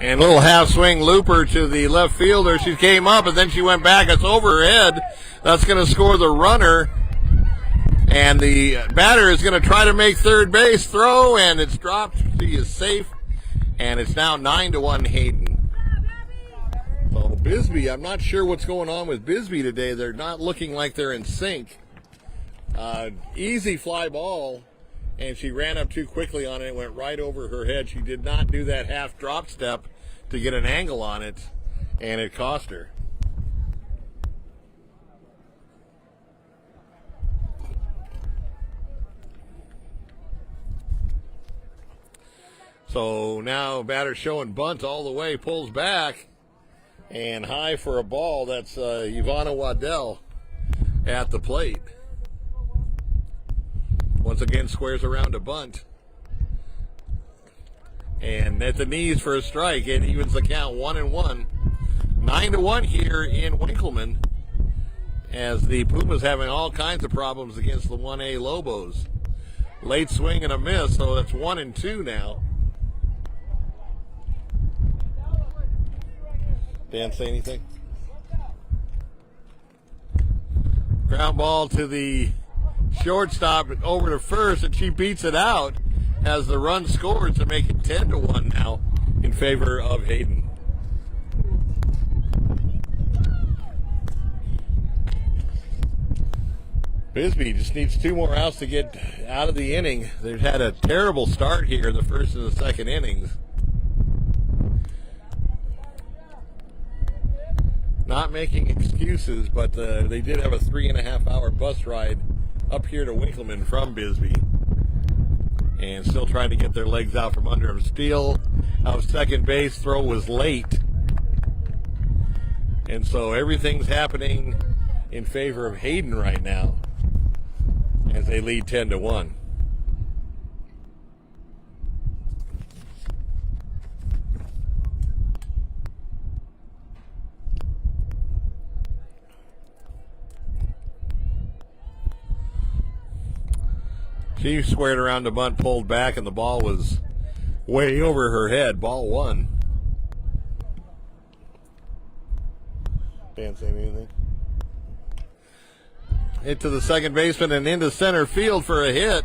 And a little half swing looper to the left fielder. She came up and then she went back. It's over her head. That's going to score the runner. And the batter is going to try to make third base throw, and it's dropped. She is safe. And it's now 9-1 Hayden. So Bisbee, I'm not sure what's going on with Bisbee today. They're not looking like they're in sync. Easy fly ball. And she ran up too quickly on it. It went right over her head. She did not do that half drop step to get an angle on it, and it cost her. So now batter showing bunt all the way, pulls back, and high for a ball. That's Ivana Waddell at the plate. Once again, squares around a bunt. And at the knees for a strike. It evens the count 1-1. 9-1 here in Winkleman, as the Pumas having all kinds of problems against the 1A Lobos. Late swing and a miss, so it's 1-2 now. Dan, say anything? Ground ball to the shortstop over to first, and she beats it out as the run scores to make it 10-1 now in favor of Hayden. Bisbee just needs 2 more outs to get out of the inning. They've had a terrible start here in the first and the second innings. Not making excuses, but they did have a 3.5-hour bus ride up here to Winkleman from Bisbee, and still trying to get their legs out from under them. Steal out second base, throw was late, and so everything's happening in favor of Hayden right now as they lead 10-1. She squared around the bunt, pulled back, and the ball was way over her head. Ball 1. Dan, say anything? Hit to the second baseman and into center field for a hit.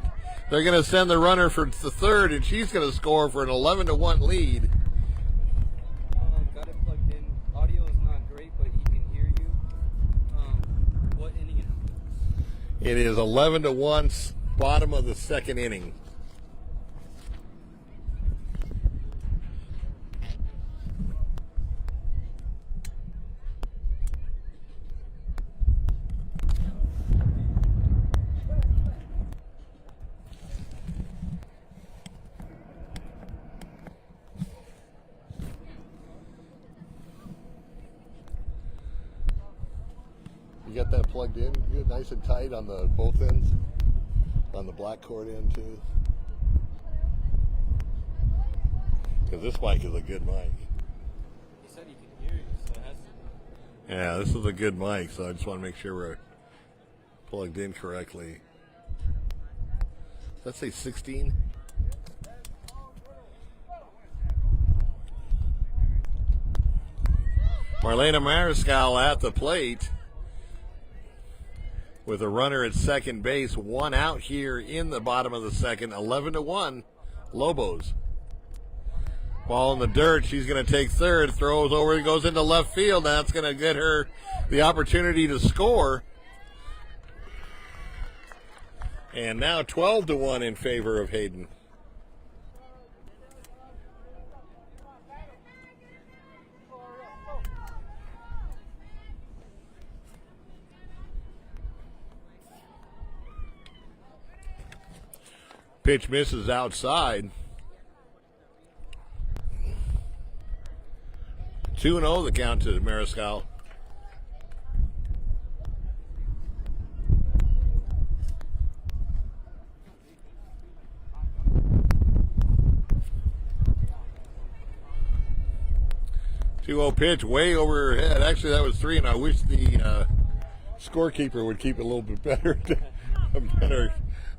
They're going to send the runner for the third, and she's going to score for an 11-1 lead. Got it plugged in. Audio is not great, but he can hear you. What inning is it? It is 11-1. Bottom of the second inning. You got that plugged in good, nice and tight on the both ends? On the black cord end too, because this mic is a good mic. He said he can hear you, so it has to be. Yeah, this is a good mic, so I just want to make sure we're plugged in correctly. Let's say 16. Marlena Mariscal at the plate, with a runner at second base, 1 out here in the bottom of the second. 11-1 Lobos. Ball in the dirt. She's going to take third. Throws over. Goes into left field. That's going to get her the opportunity to score. And now 12-1 in favor of Hayden. Pitch misses outside. 2-0 the count to Mariscal. Pitch way over her head. Actually, that was 3, and I wish the scorekeeper would keep a little bit better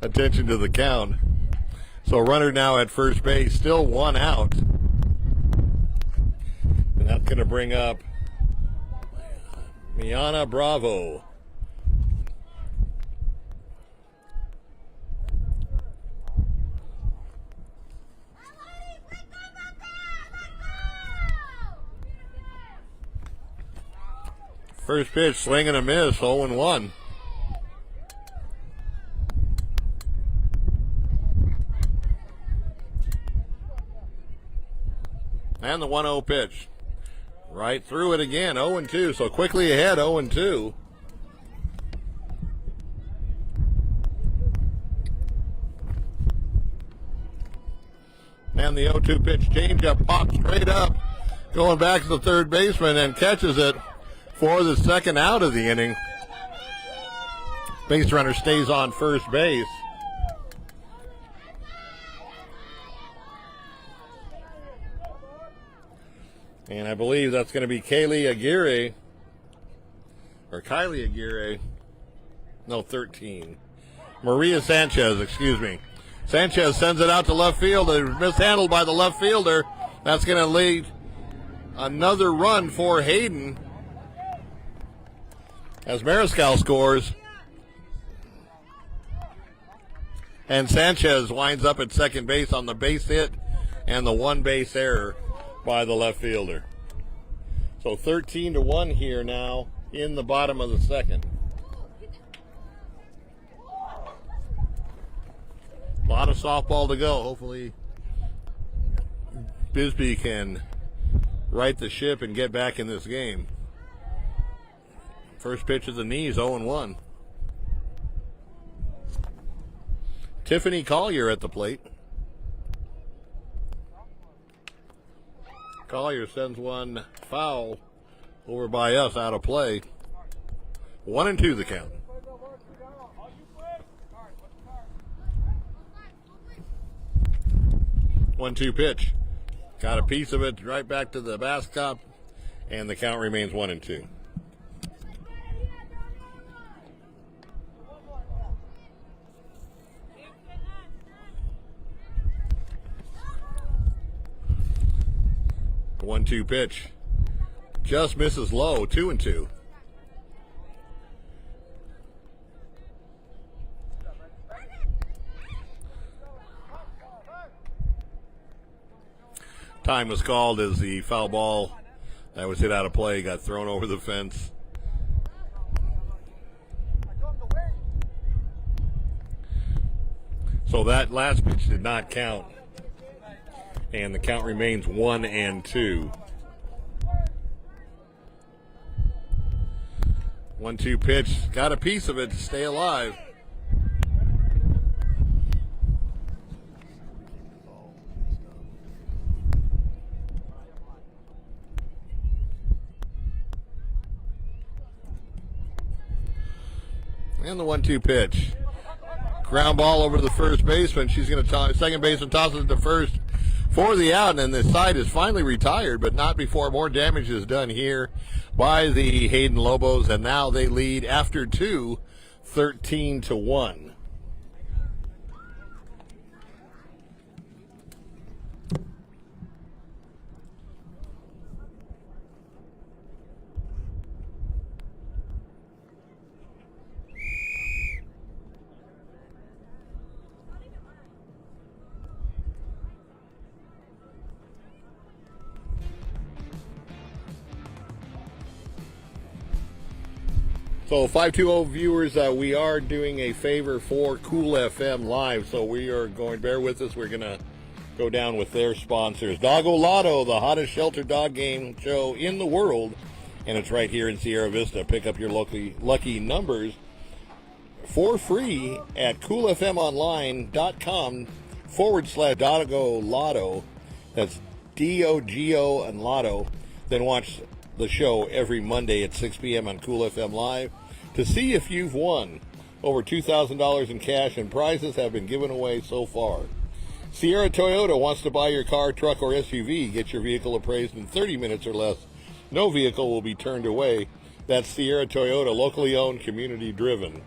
attention to the count. So runner now at first base, still 1 out. And that's going to bring up Miana Bravo. First pitch, swing and a miss, 0-1. And the 1-0 pitch. Right through it again, 0-2. So quickly ahead, 0-2. And the 0-2 pitch changeup pops straight up, going back to the third baseman and catches it for the second out of the inning. Base runner stays on first base. And I believe that's going to be Kylie Aguirre. No, 13. Maria Sanchez, excuse me. Sanchez sends it out to left field. It was mishandled by the left fielder. That's going to lead another run for Hayden as Mariscal scores. And Sanchez winds up at second base on the base hit and the one base error by the left fielder. So 13-1 here now in the bottom of the second. A lot of softball to go. Hopefully Bisbee can right the ship and get back in this game. First pitch of the knees, 0-1. Tiffany Collier at the plate. Collier sends one foul over by us, out of play. 1-2 the count. One-two pitch. Got a piece of it right back to the basket, and the count remains 1-2. One-two pitch. Just misses low, 2-2. Time was called as the foul ball that was hit out of play got thrown over the fence. So that last pitch did not count. And the count remains 1-2. 1-2 pitch. Got a piece of it to stay alive. And the 1-2 pitch. Ground ball over to the first baseman. She's going to second baseman tosses it to first for the out, and the side is finally retired, but not before more damage is done here by the Hayden Lobos, and now they lead after two, 13-1. So 520 viewers, we are doing a favor for Cool FM Live, so we are going, bear with us, we're going to go down with their sponsors. Doggo Lotto, the hottest shelter dog game show in the world, and it's right here in Sierra Vista. Pick up your lucky numbers for free at coolfmonline.com/Doggo Lotto. That's D-O-G-O and Lotto. Then watch the show every Monday at 6 p.m. on Cool FM Live to see if you've won. Over $2,000 in cash and prizes have been given away so far. Sierra Toyota wants to buy your car, truck, or SUV. Get your vehicle appraised in 30 minutes or less. No vehicle will be turned away. That's Sierra Toyota, locally owned, community driven.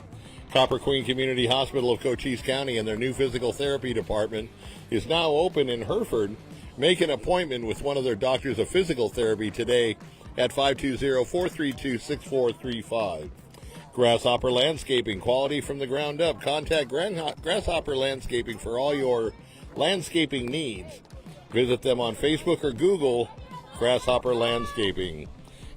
Copper Queen Community Hospital of Cochise County and their new physical therapy department is now open in Hereford. Make an appointment with one of their doctors of physical therapy today at 520-432-6435. Grasshopper Landscaping, quality from the ground up. Contact Grasshopper Landscaping for all your landscaping needs. Visit them on Facebook or Google, Grasshopper Landscaping.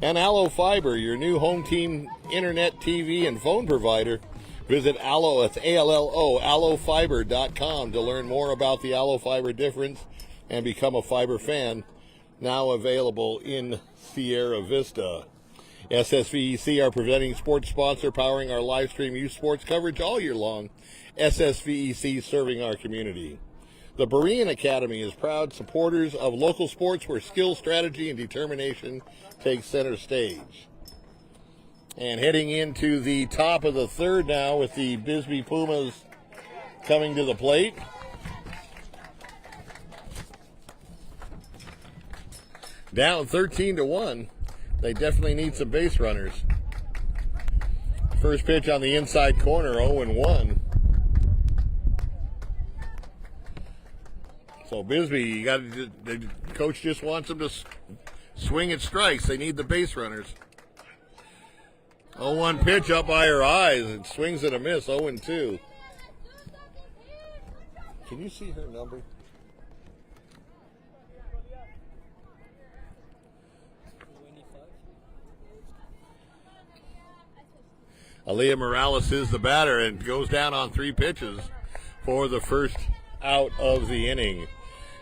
And Allo Fiber, your new home team internet, TV, and phone provider. Visit Allo, that's A-L-L-O, allofiber.com to learn more about the Allo Fiber difference and become a fiber fan. Now available in Sierra Vista. SSVEC, our presenting sports sponsor, powering our live stream youth sports coverage all year long. SSVEC, serving our community. The BEREAN Academy is proud supporters of local sports where skill, strategy, and determination take center stage. And heading into the top of the third now with the Bisbee Pumas coming to the plate. Down 13-1. They definitely need some base runners. First pitch on the inside corner, 0-1. So Bisbee, the coach just wants them to swing at strikes. They need the base runners. 0-1 pitch up by her eyes. It swings and a miss, 0-2. Can you see her number? Aaliyah Morales is the batter and goes down on 3 pitches for the first out of the inning.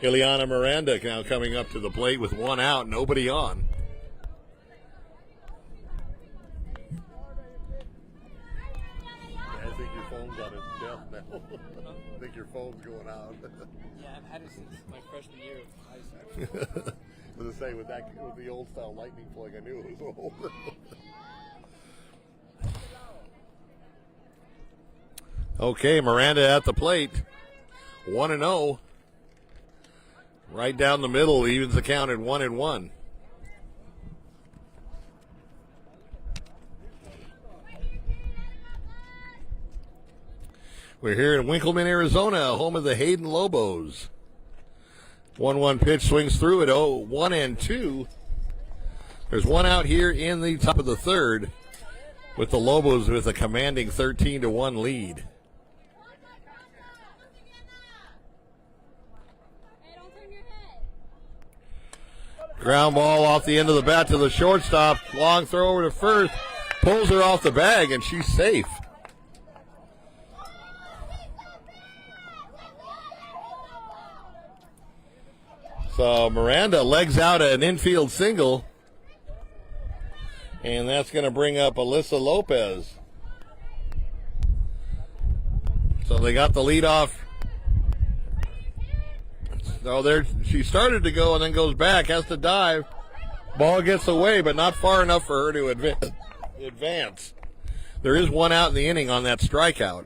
Ileana Miranda now coming up to the plate with 1 out, nobody on. I think your phone's on its death now. I think your phone's going out. Yeah, I've had it since my freshman year of high school. I was going to say, with the old style lightning plug, I knew it was old. Okay, Miranda at the plate. 1-0. Right down the middle, evens the count at 1-1. We're here in Winkleman, Arizona, home of the Hayden Lobos. 1-1 pitch swings through it. 1-2. There's 1 out here in the top of the third with the Lobos with a commanding 13-1 lead. Ground ball off the end of the bat to the shortstop. Long throw over to first. Pulls her off the bag, and she's safe. So Miranda legs out an infield single. And that's going to bring up Alyssa Lopez. So they got the lead off. So there, she started to go and then goes back, has to dive. Ball gets away, but not far enough for her to advance. There is 1 out in the inning on that strikeout.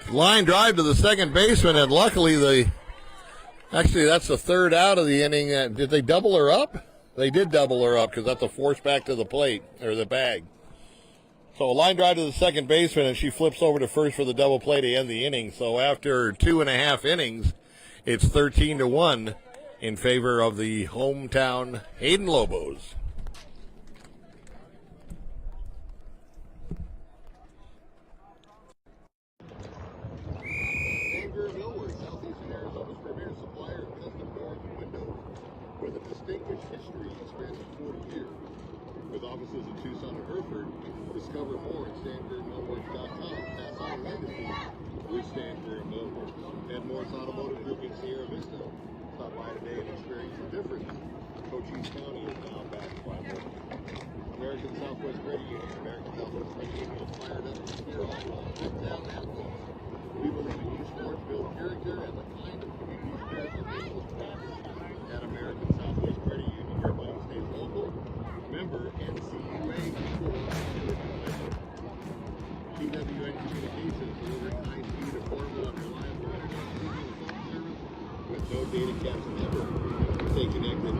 Line drive to the second baseman, and luckily actually that's the 3rd out of the inning. Did they double her up? They did double her up because that's a force back to the plate, or the bag. So a line drive to the second baseman, and she flips over to first for the double play to end the inning. So after 2.5 innings, it's 13-1 in favor of the hometown Hayden Lobos. Stan Greer Millworks, Southeastern Arizona's premier supplier of custom doors and windows with a distinguished history spanning 40 years. With offices in Tucson and Hereford, discover more at StanGreerMillworks.com. Pass on legacy with Stan Greer Millworks. And MORSE Automotive Group in Sierra Vista. Stop by today and experience the difference. COCHISE County is now back by American Southwest Credit Union. American Southwest Credit Union is fired up to steer all along. Down that road. We believe in youth sports, build character, and the kind of community spirit that makes us proud. At American Southwest Credit Union, your money stays local. Member NCUA. TWN Communications, delivering high-speed, affordable, and reliable internet, TV, and phone service with no data caps ever. Stay connected.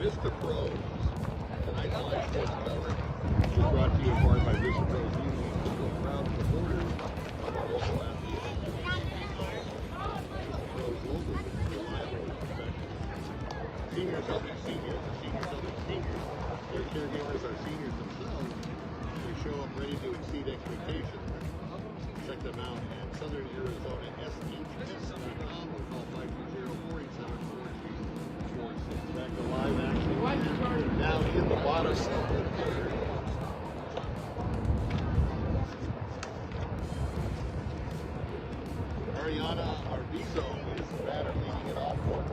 Vista Pros. Tonight's live sports coverage is brought to you in part by Vista Pros Union, so proud supporters of our local athletes. Pros local, reliable, and professional. Seniors helping seniors, and seniors helping seniors. Their caregivers are seniors themselves. They show up ready to exceed expectations. Check them out at Southern Arizona SHS.com or call 520-487-4246. Back to live action down in the bottom of the third. Ariana Arvizo is the batter leading it off for them.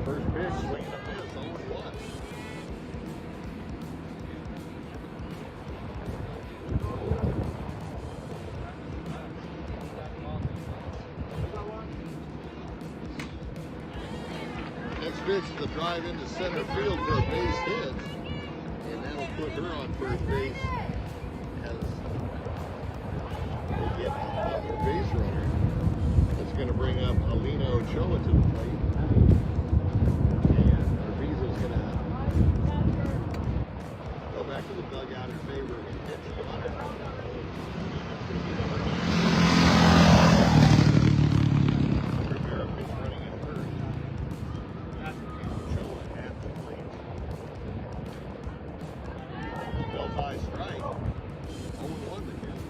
First pitch, swing and a miss, 0-1. Next pitch is a drive into center field for a base hit, and that'll put her on first base as they get another base runner. That's going to bring up Alina Ochoa to the plate, and Arvizo's going to go back to the dugout in favor of a pitch runner. Rivera pitch running in first. Ochoa at the plate. Belt high strike. 0-1 the count.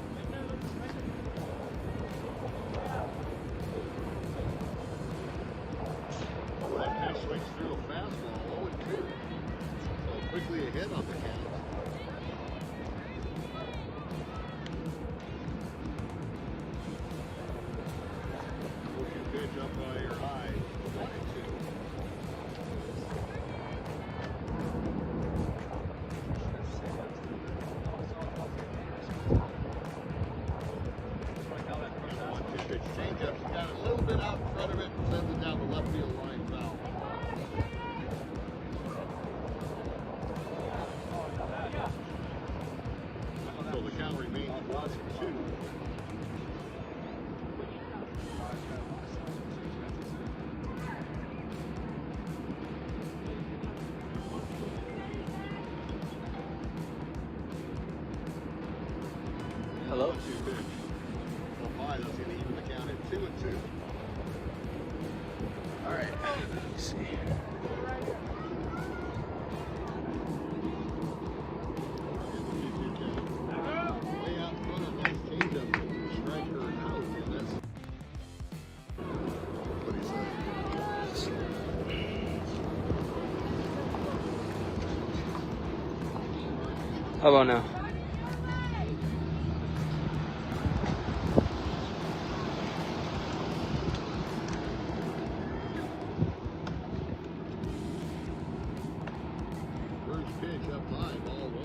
That pitch swings through a fastball. 0-2. So quickly ahead on the count. Pitch up by your high, 1-2. Pitch changeup. She got a little bit out in front of it and sends it down the left field line foul. So the count remains 1-2. Hello? That's going to even the count at 2-2. All right. Let's see. Way out in front of nice changeup to strike her out, and that's what he said. How about now? First pitch up high, ball 1.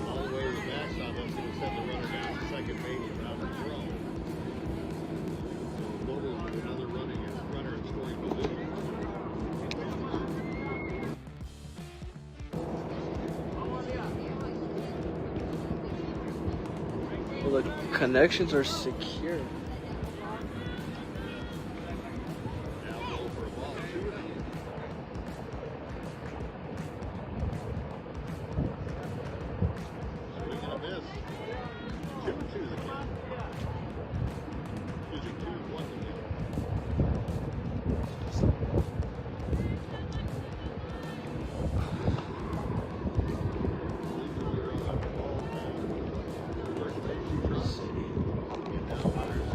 All the way to the backstop, that's going to send the runner down to second base without a throw. So Lobos with another runner in scoring position. Well, the connections are secure. Now go for a ball 2 now. Swing and a miss. 2-2 the count. Excuse me, 2-1 the count. First base, she drops. Get down runners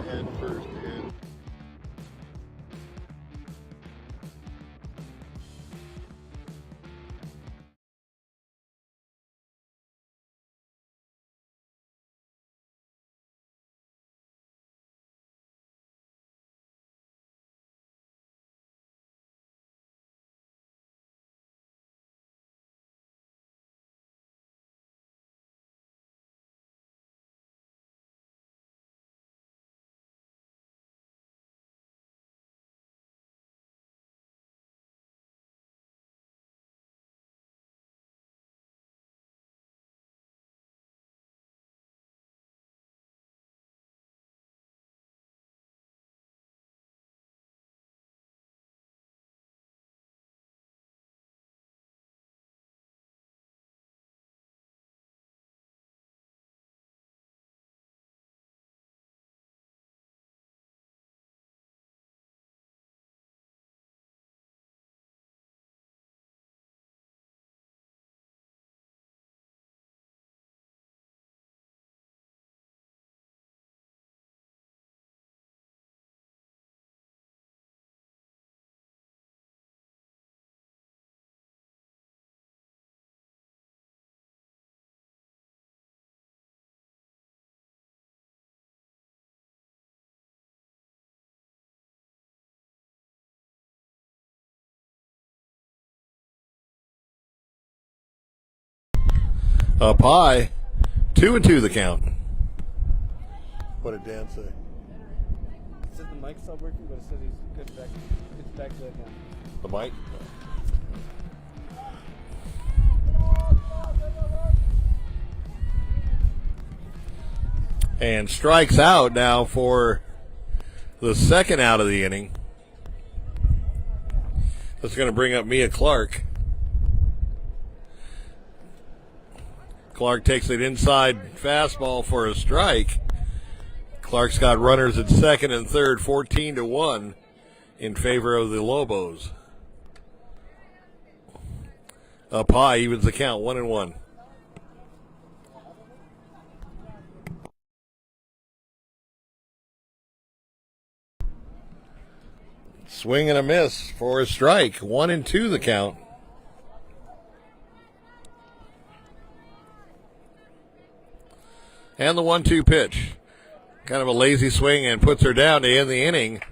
Up high, 2-2 the count. What did Dan say? It said the mic's not working, but it says he's good back. It's back to that now. The mic? And strikes out now for the second out of the inning. That's going to bring up Mia Clark. Clark takes it inside fastball for a strike. Clark's got runners at second and third, 14-1 in favor of the Lobos. Up high, evens the count, 1-1. Swing and a miss for a strike, 1-2 the count. And the 1-2 pitch. Kind of a lazy swing and puts her down to end the inning.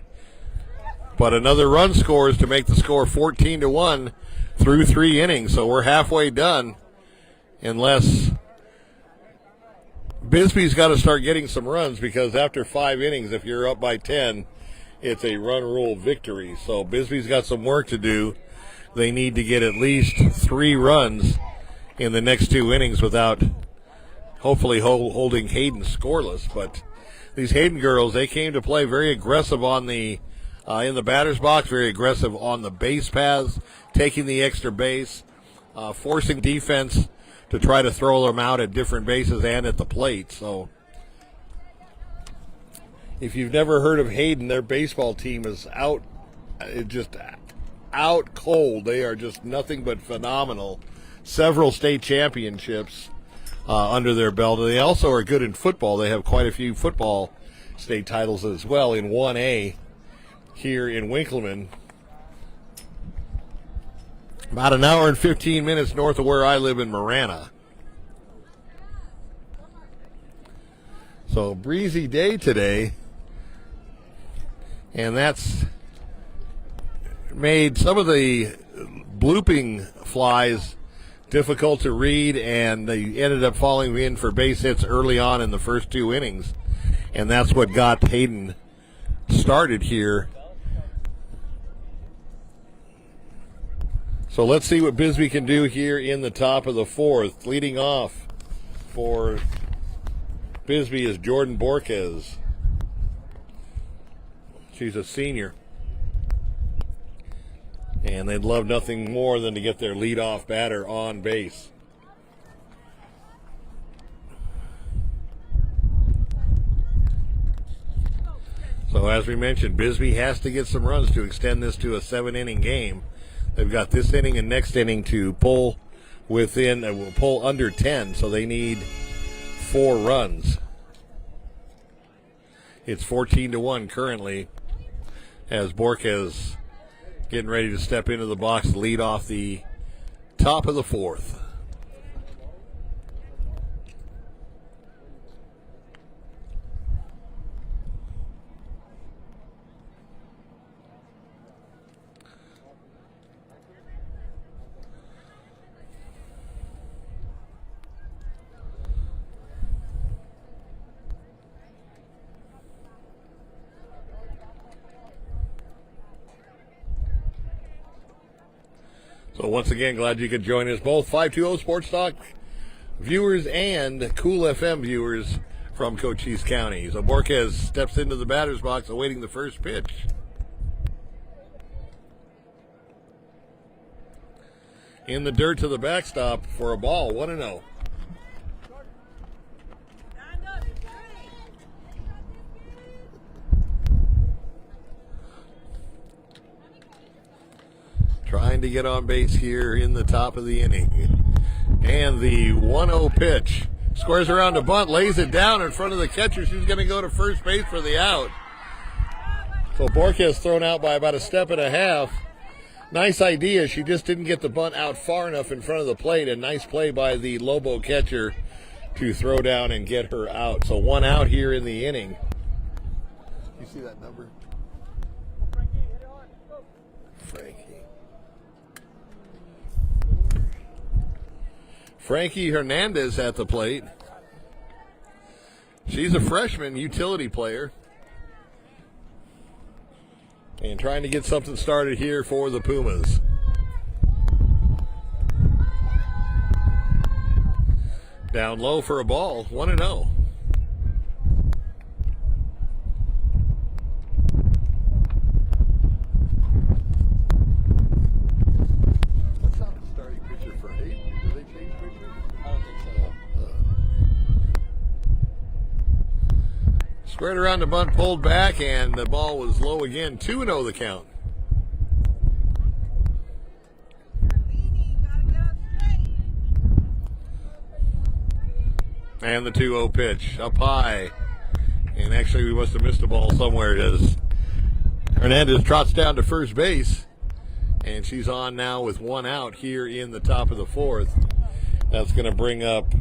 But another run scores to make the score 14-1 through 3 innings. So we're halfway done. Unless Bisbee's got to start getting some runs, because after 5 innings, if you're up by 10, it's a run rule victory. So Bisbee's got some work to do. They need to get at least 3 runs in the next 2 innings without hopefully holding Hayden scoreless. But these Hayden girls, they came to play very aggressive on the in the batter's box, very aggressive on the base paths, taking the extra base, forcing defense to try to throw them out at different bases and at the plate. So if you've never heard of Hayden, their baseball team is out cold. They are just nothing but phenomenal. Several state championships under their belt. They also are good in football. They have quite a few football state titles as well in 1A here in Winkleman. About an hour and 15 minutes north of where I live in Marana. So breezy day today. And that's made some of the blooping flies difficult to read, and they ended up falling in for base hits early on in the first 2 innings. And that's what got Hayden started here. So let's see what Bisbee can do here in the top of the 4th. Leading off for Bisbee is Jordan Borquez. She's a senior. And they'd love nothing more than to get their leadoff batter on base. So as we mentioned, Bisbee has to get some runs to extend this to a 7-inning game. They've got this inning and next inning to pull pull under 10, so they need 4 runs. It's 14-1 currently, as Borquez getting ready to step into the box to lead off the top of the 4th. So once again, glad you could join us both, 520 Sports Talk viewers and Cool FM viewers from Cochise County. So Borquez steps into the batter's box awaiting the first pitch. In the dirt to the backstop for a ball, 1-0. Trying to get on base here in the top of the inning. And the 1-0 pitch. Squares around a bunt, lays it down in front of the catcher. She's going to go to first base for the out. So Borquez thrown out by about a step and a half. Nice idea. She just didn't get the bunt out far enough in front of the plate. A nice play by the Lobo catcher to throw down and get her out. So 1 out here in the inning. You see that number? Frankie. Frankie Hernandez at the plate. She's a freshman utility player. And trying to get something started here for the Pumas. Down low for a ball, 1-0. That's not the starting pitcher for Hayden. Do they change pitchers? I don't think so. Squared around the bunt, pulled back, and the ball was low again. 2-0 the count. And the 2-0 pitch up high. And actually, we must have missed a ball somewhere. As Hernandez trots down to first base. And she's on now with 1 out here in the top of the 4th. That's going to bring up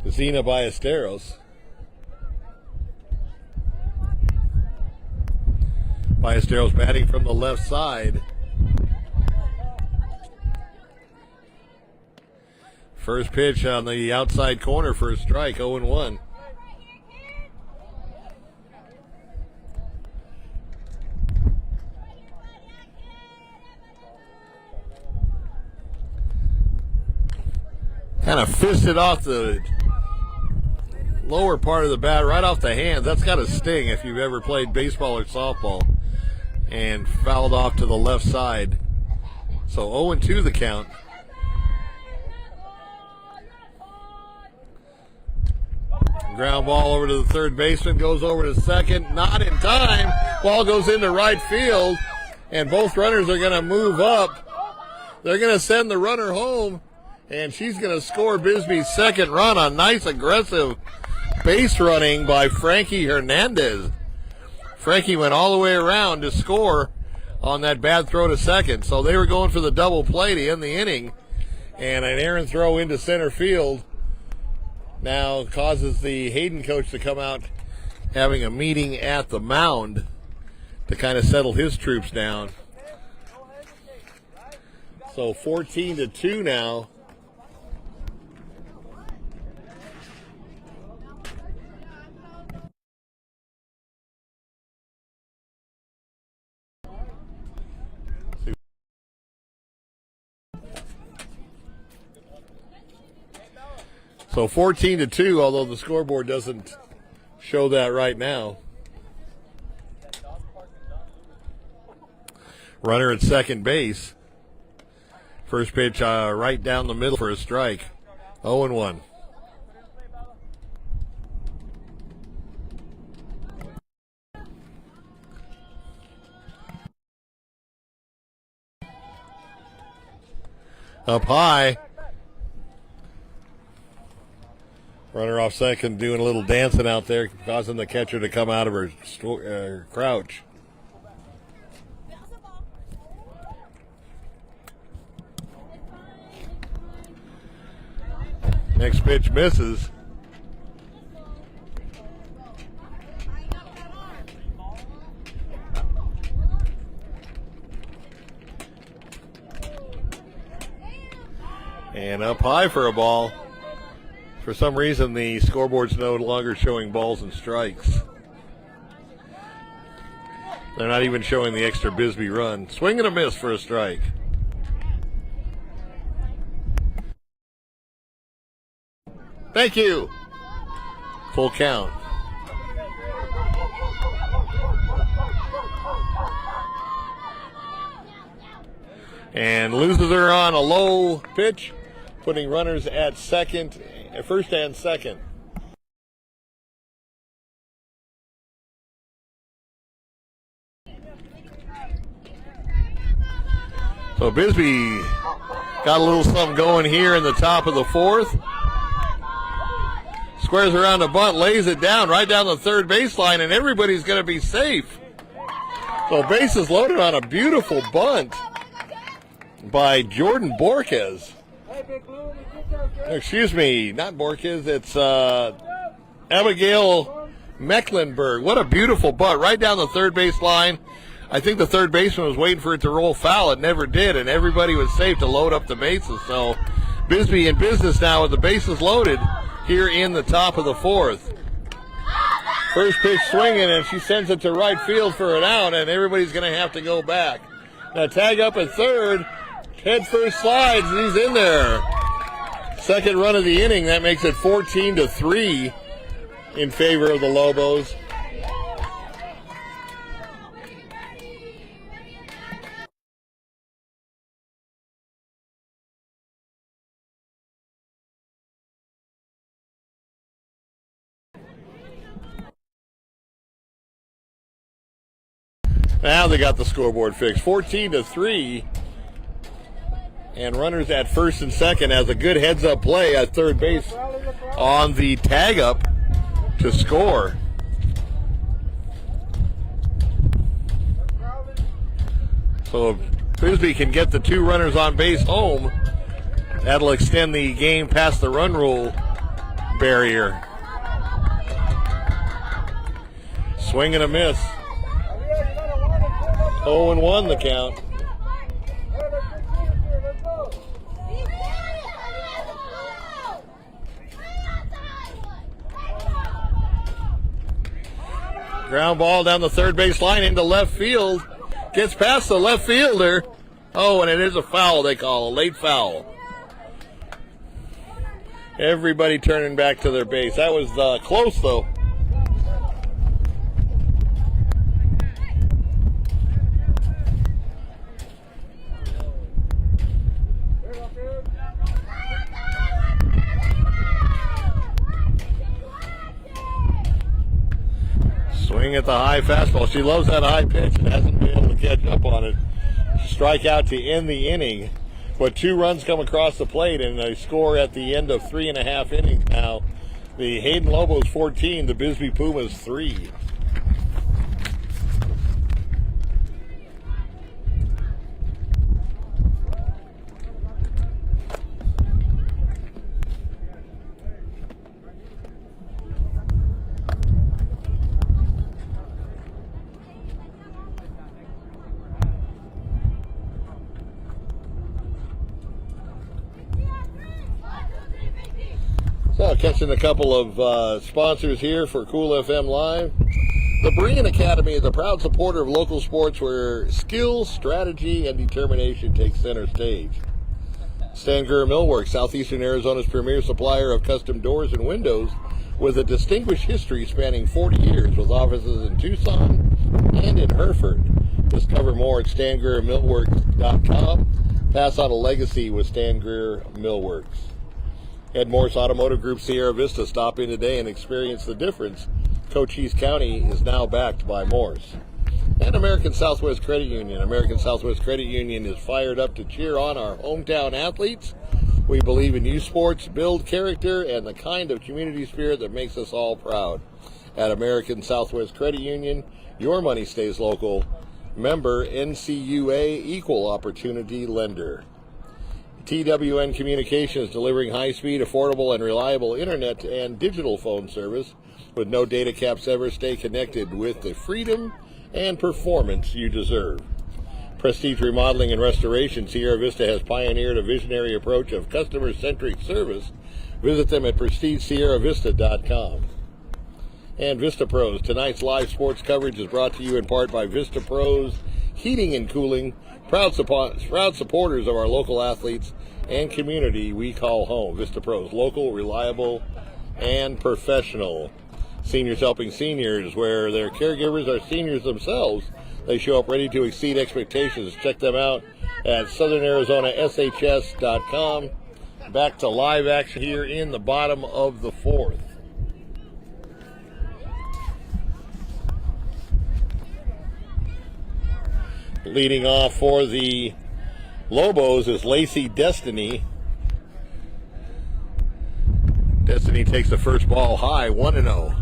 Zena Ballesteros. Ballesteros batting from the left side. First pitch on the outside corner for a strike, 0-1. Kind of fisted off the lower part of the bat, right off the hands. That's got a sting if you've ever played baseball or softball. And fouled off to the left side. So 0-2 the count. Ground ball over to the third baseman, goes over to second, not in time. Ball goes into right field, and both runners are going to move up. They're going to send the runner home, and she's going to score Bisbee's second run on nice aggressive base running by Frankie Hernandez. Frankie went all the way around to score on that bad throw to second. So they were going for the double play to end the inning, and an errant throw into center field now causes the Hayden coach to come out having a meeting at the mound to kind of settle his troops down. So 14-2 now. So 14-2, although the scoreboard doesn't show that right now. Runner at second base. First pitch right down the middle for a strike. 0-1. Up high. Runner off second, doing a little dancing out there, causing the catcher to come out of her crouch. Next pitch misses. And up high for a ball. For some reason, the scoreboard's no longer showing balls and strikes. They're not even showing the extra Bisbee run. Swing and a miss for a strike. Thank you. Full count. And loses her on a low pitch, putting runners at first and second. So Bisbee got a little something going here in the top of the 4th. Squares around the bunt, lays it down right down the third baseline, and everybody's going to be safe. So bases loaded on a beautiful bunt by Jordan Borquez. Excuse me, not Borquez, it's Abigail Mecklenburg. What a beautiful bunt right down the third base line. I think the third baseman was waiting for it to roll foul. It never did, and everybody was safe to load up the bases. So Bisbee in business now with the bases loaded here in the top of the fourth. First pitch swinging, and she sends it to right field for an out, and everybody's going to have to go back. Now tag up at third, head first slides, and he's in there. Second run of the inning, that makes it 14-3 in favor of the Lobos. Now they got the scoreboard fixed, 14-3. And runners at first and second has a good heads-up play at third base on the tag-up to score. So if Bisbee can get the two runners on base home, that'll extend the game past the run rule barrier. Swing and a miss. 0-1 the count. Ground ball down the third base line into left field. Gets past the left fielder. Oh, and it is a foul, they call a late foul. Everybody turning back to their base. That was close, though. Swing at the high fastball. She loves that high pitch and hasn't been able to catch up on it. Strike out to end the inning. But two runs come across the plate and they score at the end of 3.5 innings now. The Hayden Lobos 14, the Bisbee Pumas 3. So catching a couple of sponsors here for Cool FM Live. The BEREAN Academy is a proud supporter of local sports where skill, strategy, and determination take center stage. Stan Greer Millworks, Southeastern Arizona's premier supplier of custom doors and windows with a distinguished history spanning 40 years with offices in Tucson and in Hereford. Discover more at StanGreerMillworks.com. Pass on a legacy with Stan Greer Millworks. At MORSE Automotive Group Sierra Vista, stop in today and experience the difference. Cochise County is now backed by MORSE. And American Southwest Credit Union. American Southwest Credit Union is fired up to cheer on our hometown athletes. We believe in youth sports, build character, and the kind of community spirit that makes us all proud. At American Southwest Credit Union, your money stays local. Member NCUA, Equal Opportunity Lender. TWN Communications, delivering high-speed, affordable, and reliable internet and digital phone service with no data caps ever. Stay connected with the freedom and performance you deserve. Prestige Remodeling and Restoration, Sierra Vista has pioneered a visionary approach of customer-centric service. Visit them at prestigesierravista.com. And Vista Pros, tonight's live sports coverage is brought to you in part by Vista Pros Heating and Cooling, proud supporters of our local athletes and community we call home. Vista Pros, local, reliable, and professional. Seniors Helping Seniors, where their caregivers are seniors themselves. They show up ready to exceed expectations. Check them out at southernarizonaSHS.com. Back to live action here in the bottom of the fourth. Leading off for the Lobos is Lacey Destiny. Destiny takes the first ball high, 1-0.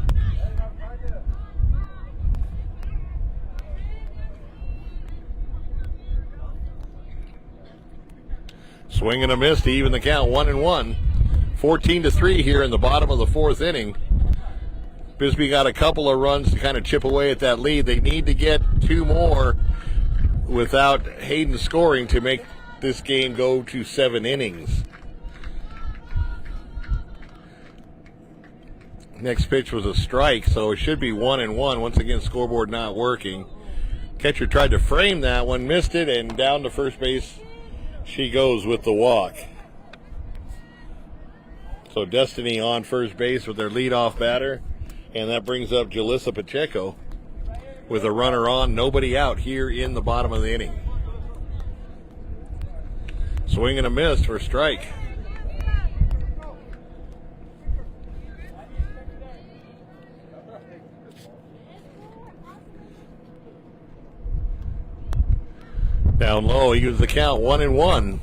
Swing and a miss to even the count, 1-1. 14-3 here in the bottom of the fourth inning. Bisbee got a couple of runs to kind of chip away at that lead. They need to get two more without Hayden scoring to make this game go to 7 innings. Next pitch was a strike, so it should be 1-1. Once again, scoreboard not working. Catcher tried to frame that one, missed it, and down to first base she goes with the walk. So Destiny on first base with their leadoff batter, and that brings up Jalissa Pacheco with a runner on, nobody out here in the bottom of the inning. Swing and a miss for a strike. Down low, he gives the count 1-1.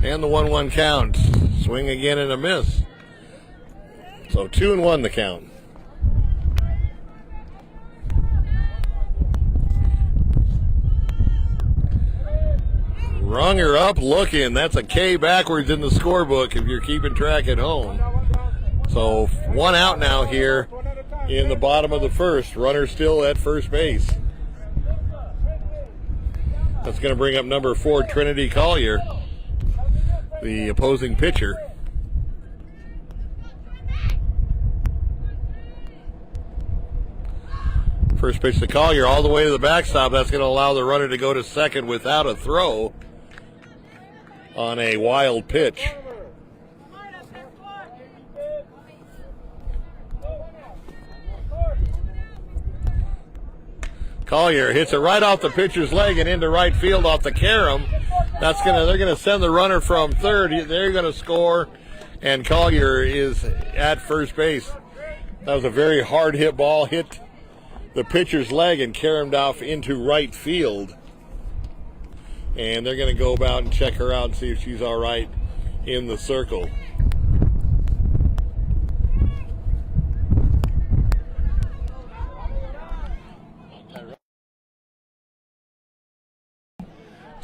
And the 1-1 count. Swing again and a miss. So 2-1 the count. Rung her up looking. That's a K backwards in the scorebook if you're keeping track at home. So 1 out now here in the bottom of the first. Runner still at first base. That's going to bring up number 4, Trinity Collier, the opposing pitcher. First pitch to Collier all the way to the backstop. That's going to allow the runner to go to second without a throw on a wild pitch. Collier hits it right off the pitcher's leg and into right field off the carom. They're gonna send the runner from third. They're gonna score, and Collier is at first base. That was a very hard hit ball, hit the pitcher's leg and caromed off into right field. And they're gonna go about and check her out and see if she's all right in the circle.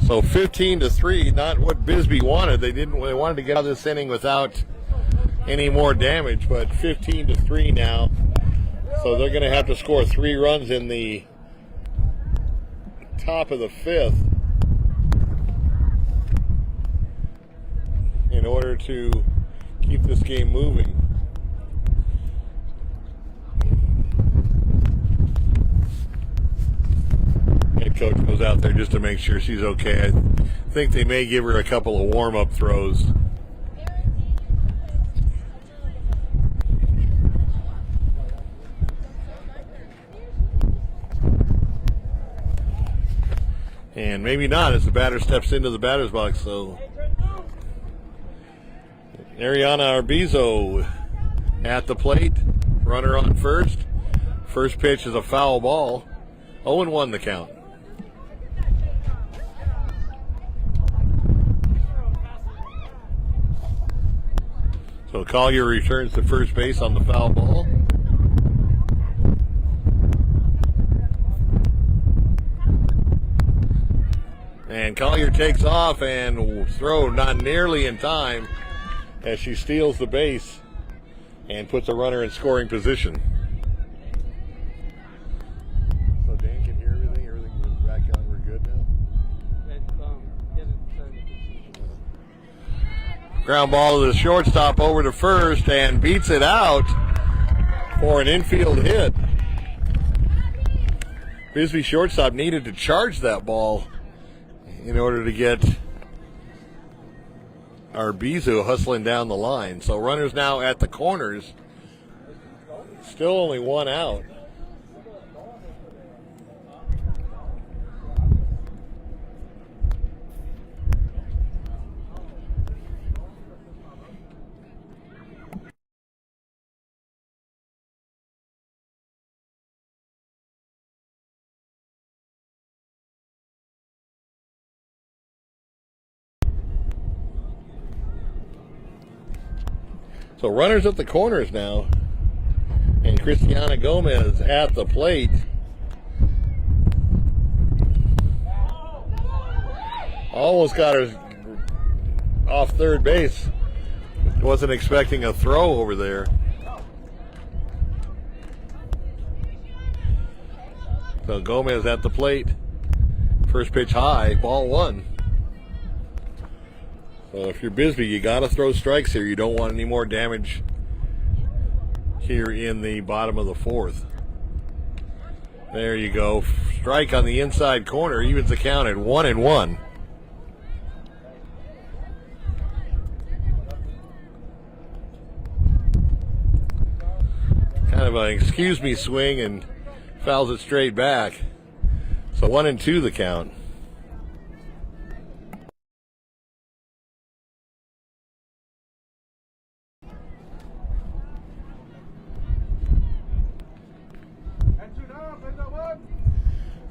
So 15-3, not what Bisbee wanted. They wanted to get out of this inning without any more damage, but 15-3 now. So they're going to have to score 3 runs in the top of the 5th in order to keep this game moving. Head coach goes out there just to make sure she's okay. I think they may give her a couple of warm-up throws. And maybe not as the batter steps into the batter's box. So Ariana Arbizo at the plate. Runner on first. First pitch is a foul ball. 0-1 the count. So Collier returns to first base on the foul ball. And Collier takes off and will throw not nearly in time as she steals the base and puts a runner in scoring position. So Dan can hear everything? Everything is back on. We're good now? Ground ball to the shortstop over to first and beats it out for an infield hit. Bisbee shortstop needed to charge that ball in order to get Arbizu hustling down the line. So runners now at the corners. Still only 1 out. So runners at the corners now. And Cristiana Gomez at the plate. Almost got her off third base. Wasn't expecting a throw over there. So Gomez at the plate. First pitch high, ball one. So if you're Bisbee, you got to throw strikes here. You don't want any more damage here in the bottom of the fourth. There you go. Strike on the inside corner, evens the count at 1-1. Kind of an excuse me swing and fouls it straight back. So 1-2 the count.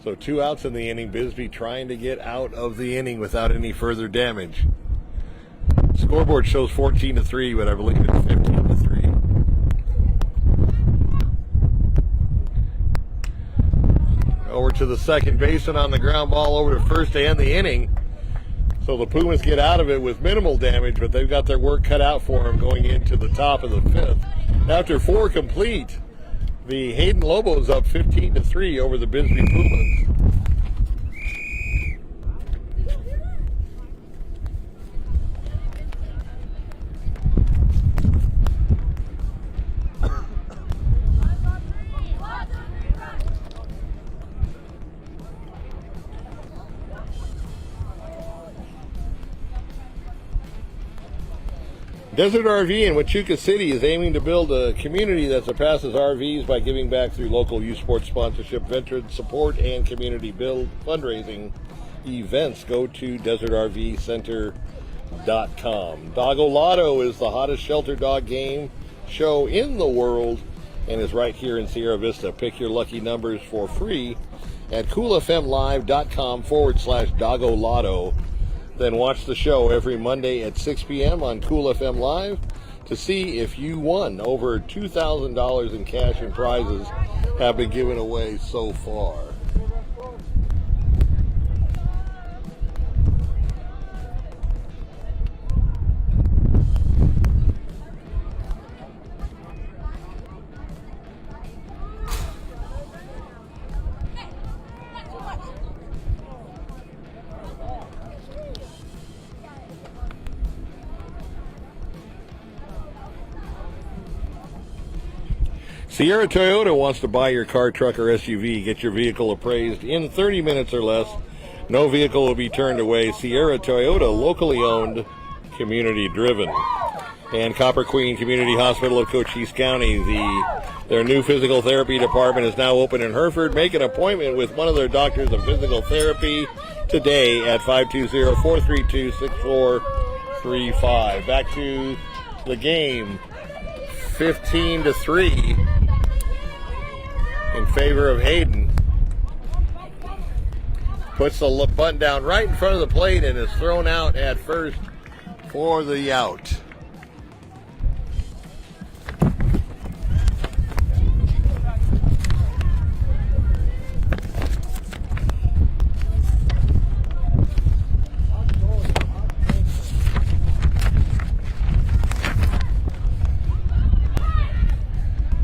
So 2 outs in the inning. Bisbee trying to get out of the inning without any further damage. Scoreboard shows 14-3, but I believe it's 15-3. Over to the second baseman on the ground ball over to first to end the inning. So the Pumas get out of it with minimal damage, but they've got their work cut out for them going into the top of the fifth. After 4 complete, the Hayden Lobos up 15-3 over the Bisbee Pumas. Desert RV in Huachuca City is aiming to build a community that surpasses RVs by giving back through local youth sports sponsorship, veteran support, and community build fundraising events. Go to desertrvcenter.com. Doggo Lotto is the hottest shelter dog game show in the world and is right here in Sierra Vista. Pick your lucky numbers for free at coolfmlive.com/Doggo Lotto. Then watch the show every Monday at 6 p.m. on Cool FM Live to see if you won. Over $2,000 in cash and prizes have been given away so far. Sierra Toyota wants to buy your car, truck, or SUV. Get your vehicle appraised in 30 minutes or less. No vehicle will be turned away. Sierra Toyota, locally owned, community driven. And Copper Queen Community Hospital of Cochise County, their new physical therapy department is now open in Hereford. Make an appointment with one of their doctors of physical therapy today at 520-432-6435. Back to the game, 15-3. In favor of Hayden. Puts the bunt down right in front of the plate and is thrown out at first for the out.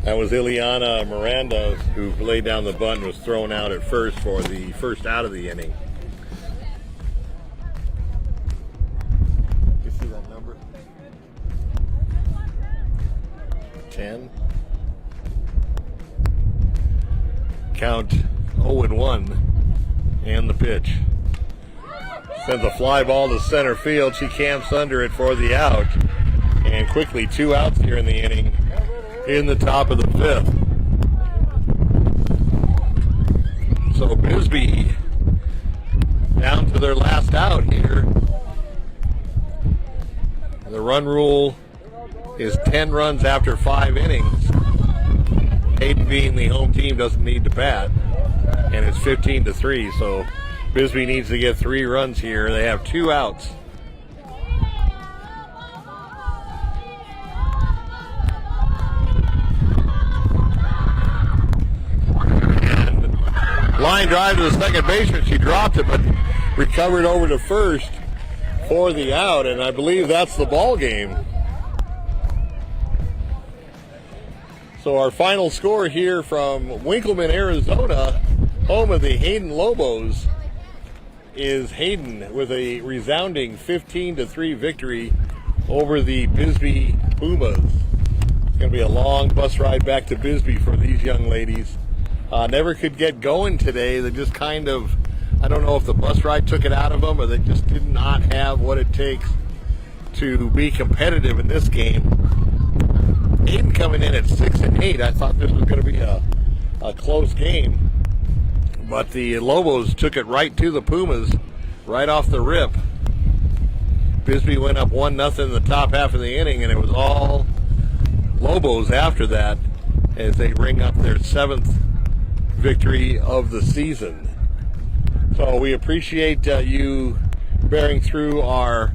That was Ileana Miranda who laid down the bunt and was thrown out at first for the first out of the inning. You see that number? 10. Count 0-1 and the pitch. Sends a fly ball to center field. She camps under it for the out. And quickly 2 outs here in the inning. In the top of the fifth. So Bisbee down to their last out here. The run rule is 10 runs after 5 innings. Hayden being the home team doesn't need to bat. And it's 15-3, so Bisbee needs to get 3 runs here. They have 2 outs. Line drive to the second baseman. She dropped it, but recovered over to first for the out, and I believe that's the ball game. So our final score here from Winkleman, Arizona, home of the Hayden Lobos. is Hayden with a resounding 15-3 victory over the Bisbee Pumas. It's going to be a long bus ride back to Bisbee for these young ladies. Never could get going today. They just kind of, I don't know if the bus ride took it out of them or they just did not have what it takes to be competitive in this game. Hayden coming in at 6-8. I thought this was going to be a close game, but the Lobos took it right to the Pumas right off the rip. Bisbee went up 1-0 in the top half of the inning, and it was all Lobos after that as they ring up their 7th victory of the season. So we appreciate you bearing through our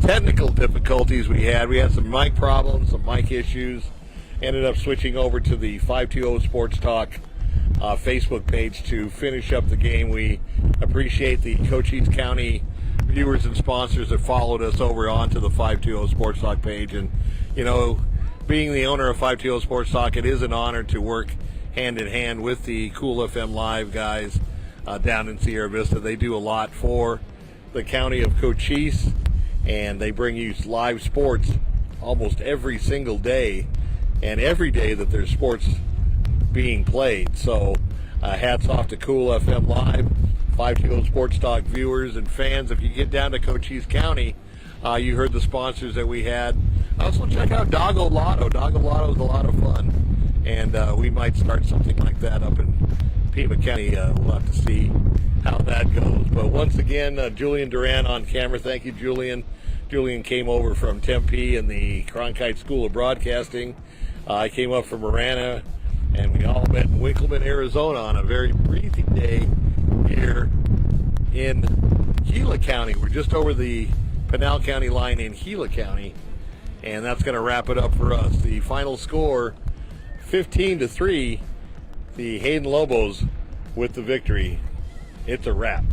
technical difficulties we had. We had some mic problems, some mic issues. Ended up switching over to the 520 Sports Talk Facebook page to finish up the game. We appreciate the Cochise County viewers and sponsors that followed us over onto the 520 Sports Talk page. And, you know, being the owner of 520 Sports Talk, it is an honor to work hand in hand with the Cool FM Live guys down in Sierra Vista. They do a lot for the county of Cochise, and they bring you live sports almost every single day, and every day that there's sports being played. So hats off to Cool FM Live, 520 Sports Talk viewers and fans. If you get down to Cochise County, you heard the sponsors that we had. Also check out Doggo Lotto. Doggo Lotto is a lot of fun, and we might start something like that up in Pima County. We'll have to see how that goes. But once again, Julian Duran on camera. Thank you, Julian. Julian came over from Tempe and the Cronkite School of Broadcasting. I came up from Marana, and we all met in Winkleman, Arizona on a very breezy day here in Gila County. We're just over the Pinal County line in Gila County, and that's going to wrap it up for us. The final score, 15-3, the Hayden Lobos with the victory. It's a wrap.